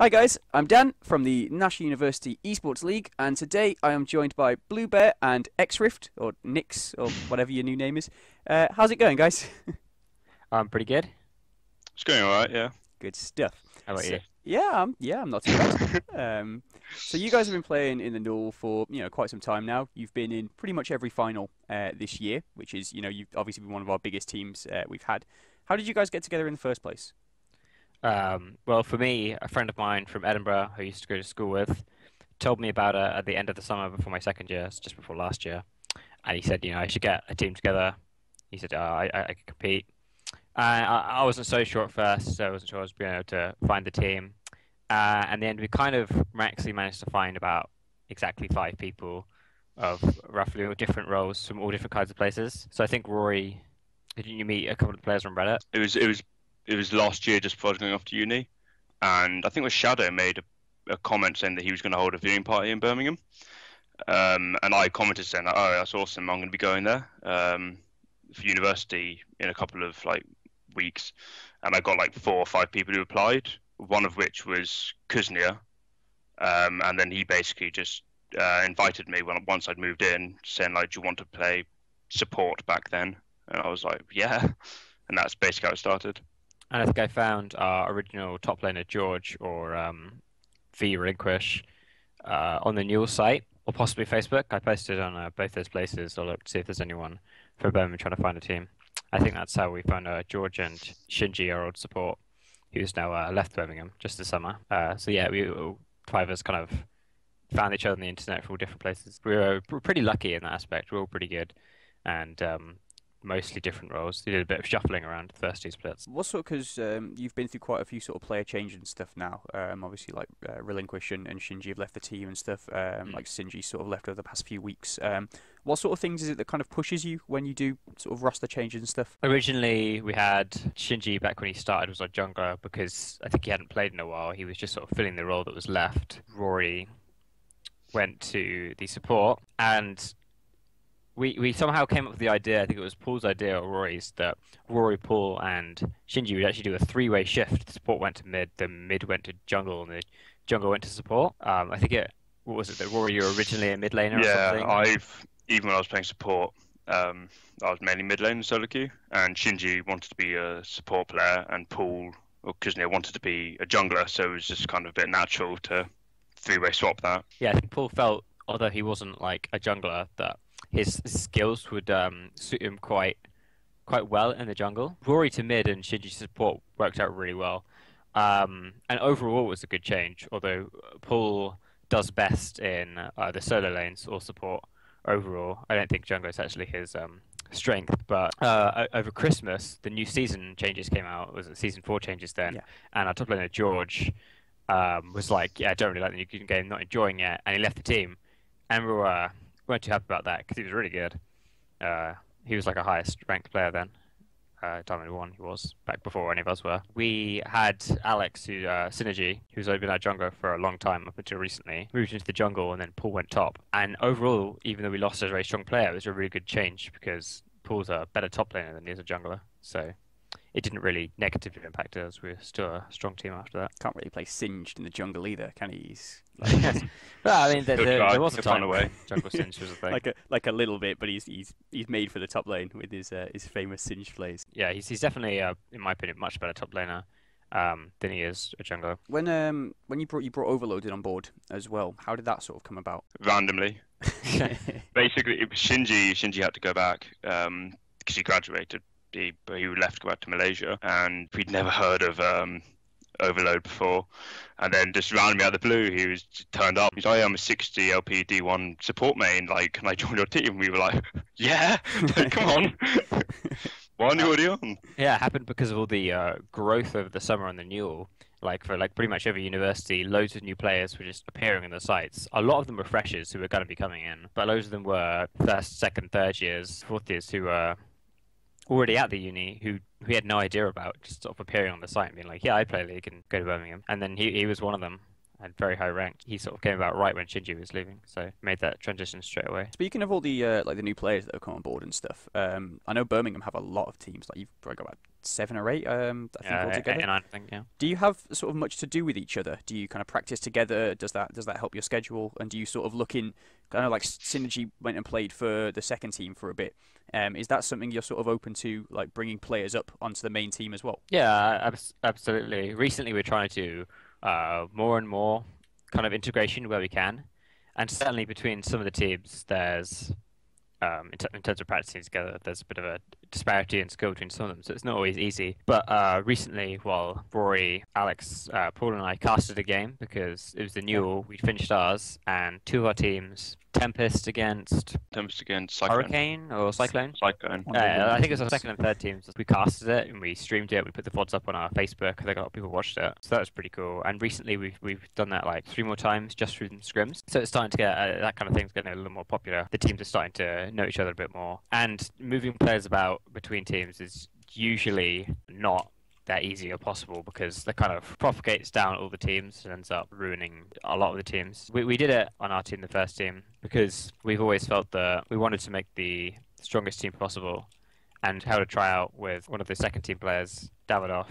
Hi guys, I'm Dan from the National University Esports League, and today I am joined by Bluebear and Xrift, or Nix, or whatever your new name is. How's it going, guys? I'm pretty good. It's going all right, yeah. Good stuff. How about So, you? yeah, I'm not too bad. So you guys have been playing in the NUEL for quite some time now. You've been in pretty much every final this year, which is you've obviously been one of our biggest teams we've had. How did you guys get together in the first place? Well, for me, a friend of mine from Edinburgh who I used to go to school with told me about it at the end of the summer before my second year, so just before last year. And he said, I should get a team together. He said, I could compete. I wasn't so sure at first, so I wasn't sure I was being able to find the team. And then we kind of actually managed to find about exactly 5 people of roughly all different roles from all different kinds of places. So I think Rory, did you meet a couple of the players on Reddit? It was last year just before I was going off to uni, and I think it was Shadow made a comment saying that he was going to hold a viewing party in Birmingham. And I commented saying that, oh, that's awesome, I'm going to be going there for university in a couple of weeks, and I got 4 or 5 people who applied, one of which was Kuznia, and then he basically just invited me once I'd moved in, saying do you want to play support back then? And I was like, yeah, and that's basically how it started. And I think I found our original top laner, George, or V Relinquish, on the NUEL site, or possibly Facebook. I posted on both those places. I'll look to see if there's anyone from Birmingham trying to find a team. I think that's how we found George and Shinji, our old support, who's now left Birmingham just this summer. So yeah, we all 5 of us kind of found each other on the internet from all different places. We were pretty lucky in that aspect. We were all pretty good, and mostly different roles. We did a bit of shuffling around the first 2 splits. What sort? Because you've been through quite a few sort of player changes and stuff now. Obviously, Relinquish and Shinji have left the team and stuff. Like Shinji sort of left over the past few weeks. What sort of things is it that kind of pushes you when you do sort of roster changes and stuff? Originally, we had Shinji back when he started was our jungler because I think he hadn't played in a while. He was just sort of filling the role that was left. Rory went to the support, and we somehow came up with the idea, I think it was Paul's idea or Rory's, that Rory, Paul, and Shinji would actually do a 3-way shift. The support went to mid, the mid went to jungle, and the jungle went to support. I think what was it, that Rory, you were originally a mid laner or something? Yeah, even when I was playing support, I was mainly mid lane in solo queue, and Shinji wanted to be a support player, and Paul or Kuznia wanted to be a jungler, so it was just kind of a bit natural to 3-way swap that. Yeah, I think Paul felt, although he wasn't like a jungler, that his skills would suit him quite well in the jungle. Rory to mid and Shinji to support worked out really well. And overall it was a good change, although Paul does best in the solo lanes or support overall. I don't think jungle is actually his strength, but over Christmas, the new season changes came out. Was it season 4 changes then? Yeah. And our top laner, George, was like, yeah, I don't really like the new game, not enjoying it, and he left the team. And weren't too happy about that because he was really good. He was like a highest ranked player then. Diamond 1 he was, back before any of us were. We had Alex, who Synergy, who's only been our jungler for a long time up until recently, moved into the jungle, and then Paul went top. And overall, even though we lost a very strong player, it was a really good change because Paul's a better top laner than he is a jungler. So it didn't really negatively impact us. We were still a strong team after that. Can't really play Singed in the jungle either, can he? He's Well, I mean, there was a He'll find time a way. when jungle Singe was a thing. like a little bit, but he's made for the top lane with his famous Singed plays. Yeah, he's definitely, in my opinion, much better top laner than he is a jungler. When you brought Overloaded on board as well, how did that sort of come about? Randomly. Basically, it was Shinji. Shinji had to go back because he graduated. He left to go back to Malaysia, and we'd never heard of Overload before. And then just randomly out of the blue, he was turned up. He's like, I'm a 60 LP D1 support main. Can I join your team? We were like, yeah, come on. Why are you already on? Yeah, it happened because of all the growth over the summer on the NUEL. For pretty much every university, loads of new players were just appearing on the sites. A lot of them were freshers who were going to be coming in, but loads of them were first, second, third years, fourth years who were already at the uni who he had no idea about, just sort of appearing on the site and being like, yeah, I play League and go to Birmingham. And then he was one of them. and very high ranked. He sort of came about right when Shinji was leaving, so made that transition straight away. Speaking of all the like the new players that have come on board and stuff, I know Birmingham have a lot of teams. Like you've probably got about 7 or 8, I think altogether. 8 and 9, I think, yeah. Do you have sort of much to do with each other? Do you kind of practice together? Does that help your schedule? And do you sort of look in, kind of like Synergy went and played for the second team for a bit? Is that something you're sort of open to, like bringing players up onto the main team as well? Yeah, absolutely. Recently, we're trying to do more and more kind of integration where we can, and certainly between some of the teams, there's in terms of practicing together, there's a bit of a disparity in skill between some of them, so it's not always easy. But recently, while Rory, Alex, Paul, and I casted a game because it was the NUEL, we finished ours, and 2 of our teams, Tempest against Cyclone. Hurricane or Cyclone? Cyclone. I think it was our second and third teams. We casted it and we streamed it. We put the VODs up on our Facebook. I think a lot of people watched it, so that was pretty cool. And recently we've done that like 3 more times just through scrims. So it's starting to get that kind of thing's getting a little more popular. The teams are starting to know each other a bit more, and moving players about between teams is usually not that easy or possible because that kind of propagates down all the teams and ends up ruining a lot of the teams. We did it on our team, the first team, because we've always felt that we wanted to make the strongest team possible and held a tryout with one of the second team players, Davidoff,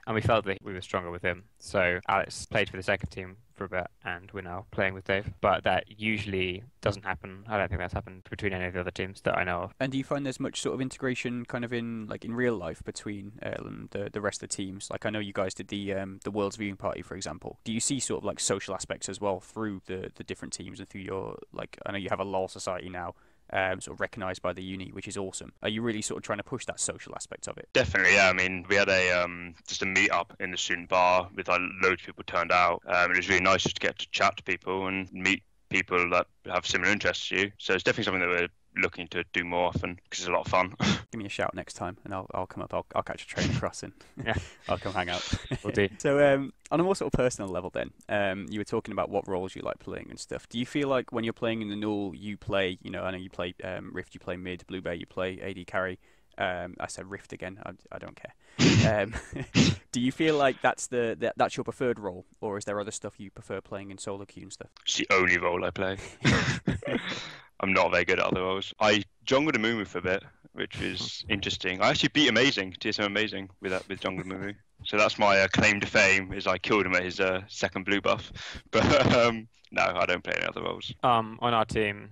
and we felt that we were stronger with him. So Alex played for the second team for a bit, and we're now playing with Dave. But that usually doesn't happen. I don't think that's happened between any of the other teams that I know of. And do you find there's much sort of integration kind of in real life between the rest of the teams? Like I know you guys did the World's Viewing Party, for example. Do you see sort of like social aspects as well through the different teams and through your, like, I know you have a LoL society now, sort of recognised by the uni, which is awesome. Are you really sort of trying to push that social aspect of it? Definitely, yeah. I mean, we had a just a meet up in the student bar with like loads of people turned out. It was really nice just to get to chat to people and meet people that have similar interests to you. So it's definitely something that we're looking to do more often because it's a lot of fun. Give me a shout next time and I'll come up. I'll catch a train across and Yeah. I'll come hang out. We'll do. So on a more sort of personal level then, you were talking about what roles you like playing and stuff. Do you feel like when you're playing in the NUEL, you play, I know you play Rift, you play mid, Bluebear, you play AD carry. I said Rift again. I don't care. Do you feel like that's your preferred role, or is there other stuff you prefer playing in solo queue and stuff? It's the only role I play. I'm not very good at other roles. I jungled Amumu for a bit, which was interesting. I actually beat Amazing, TSM Amazing, with jungle Amumu. So that's my claim to fame, is I killed him at his second blue buff. But no, I don't play any other roles. On our team,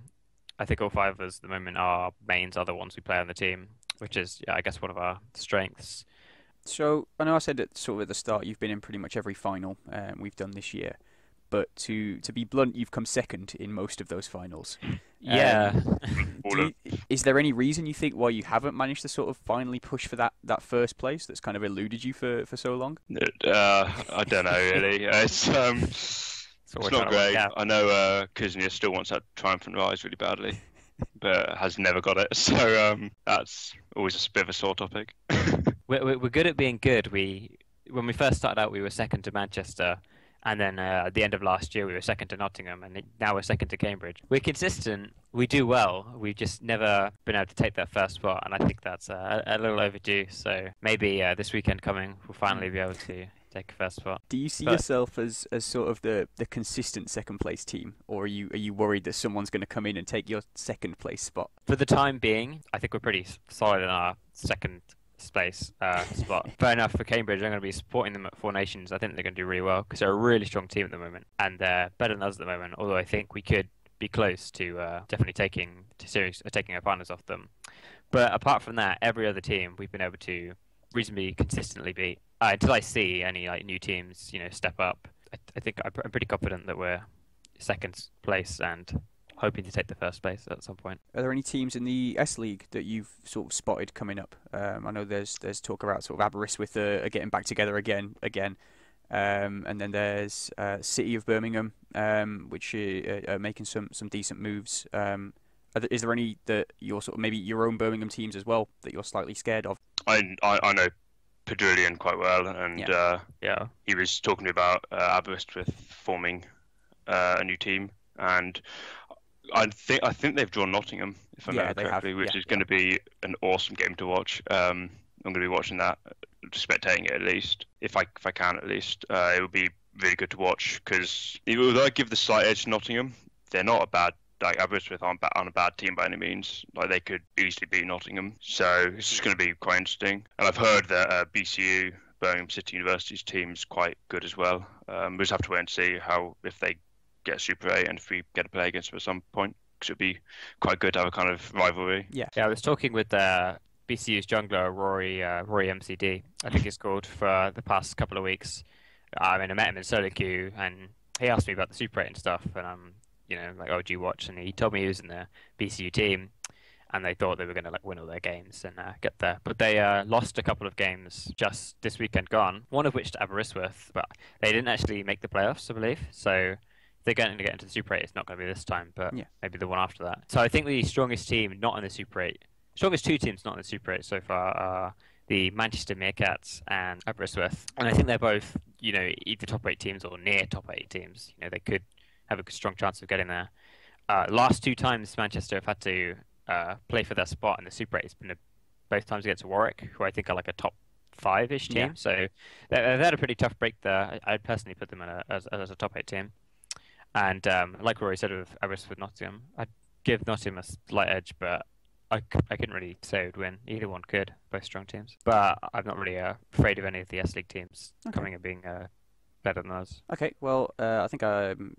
I think all 5 of us at the moment are mains are the ones we play on the team, which is, I guess, one of our strengths. So I know I said at the start you've been in pretty much every final we've done this year, but to be blunt, you've come second in most of those finals. Yeah. Is there any reason you think why you haven't managed to sort of finally push for that first place that's kind of eluded you for so long? I don't know really. It's not great. I know Kuznia still wants that triumphant rise really badly, but has never got it. So that's always a bit of a sore topic. We're good at being good. When we first started out, we were second to Manchester, and then at the end of last year, we were second to Nottingham, and now we're second to Cambridge. We're consistent. We do well. We've just never been able to take that first spot, and I think that's a little overdue. So maybe this weekend coming, we'll finally be able to take a first spot. Do you see yourself as sort of the consistent second place team, or are you worried that someone's going to come in and take your second place spot? For the time being, I think we're pretty solid in our second space spot. Fair enough, for Cambridge, I'm going to be supporting them at 4 Nations. I think they're going to do really well because they're a really strong team at the moment, and they're better than us at the moment, although I think we could be close to definitely taking our partners off them. But apart from that, every other team we've been able to reasonably consistently beat. Until I see any new teams step up, I think I'm pretty confident that we're second place and hoping to take the first place at some point. Are there any teams in the S League that you've sort of spotted coming up? I know there's talk about sort of Aberystwyth getting back together again, and then there's City of Birmingham, which are making some decent moves. Is there any that you're sort of maybe your own Birmingham teams as well that you're slightly scared of? I know Pedrillion quite well, and he was talking about Aberystwyth forming a new team, and I think they've drawn Nottingham, if I remember correctly, which is going to be an awesome game to watch. I'm going to be watching that, spectating it at least, if I can at least. It would be really good to watch because although I give the slight edge to Nottingham, they're not a bad. Like Aberystwyth aren't a bad team by any means. Like they could easily beat Nottingham, so it's just going to be quite interesting. And I've heard that BCU, Birmingham City University's team's quite good as well. We just have to wait and see if they get Super 8 and if we get to play against them at some point, because it'd be quite good to have a kind of rivalry. Yeah, I was talking with BCU's jungler Rory MCD, I think it's called, for the past couple of weeks. I met him in solo queue, and he asked me about the Super 8 and stuff, and I'm like, oh, do you watch? And he told me he was in the BCU team, and they thought they were going to win all their games and get there. But they lost a couple of games just this weekend gone, one of which to Aberystwyth, but they didn't actually make the playoffs, I believe. So if they're going to get into the Super 8, it's not going to be this time, but maybe the one after that. So I think the strongest team not in the Super 8, strongest two teams not in the Super 8 so far are the Manchester Meerkats and Aberystwyth. And I think they're both, either top 8 teams or near top 8 teams. They could have a strong chance of getting there. Last 2 times Manchester have had to play for their spot in the Super 8. It's been both times against Warwick, who I think are like a top 5-ish team. Yeah. So they've had a pretty tough break there. I'd personally put them as a top 8 team. And like Rory said with Aberystwyth Nottingham, I'd give Nottingham a slight edge, but I couldn't really say who'd win. Either one could, both strong teams. But I'm not really afraid of any of the S-League teams coming and being better than us. Okay, well, I think I'm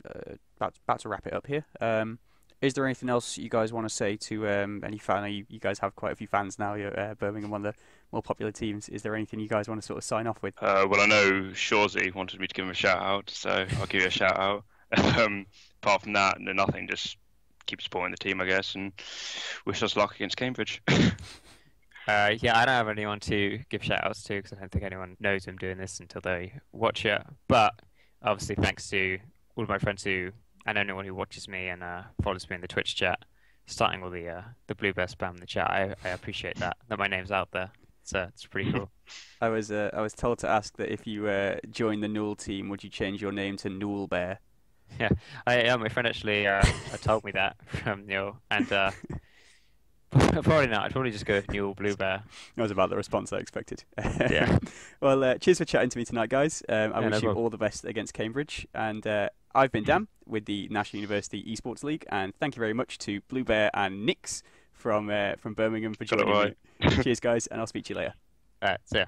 about to wrap it up here. Is there anything else you guys want to say to any fan? You guys have quite a few fans now. You're Birmingham, one of the more popular teams. Is there anything you guys want to sort of sign off with? Well, I know Shawsey wanted me to give him a shout out, so I'll give you a shout out. Apart from that, nothing. Just keep supporting the team, I guess, and wish us luck against Cambridge. I don't have anyone to give shout-outs to because I don't think anyone knows I'm doing this until they watch it. But obviously, thanks to all of my friends and anyone who watches me and follows me in the Twitch chat, starting all the Bluebear spam in the chat. I appreciate that my name's out there. It's pretty cool. I was told to ask that if you join the NUEL team, would you change your name to Nuelbear? Yeah, my friend actually told me that from NUEL, and probably not. I'd probably just go with NUEL Bluebear. That was about the response I expected. Yeah. Well, cheers for chatting to me tonight, guys. I wish you all the best against Cambridge. And I've been Dan with the National University Esports League, and thank you very much to Bluebear and Nix from Birmingham for joining me. Cheers, guys, and I'll speak to you later. See ya.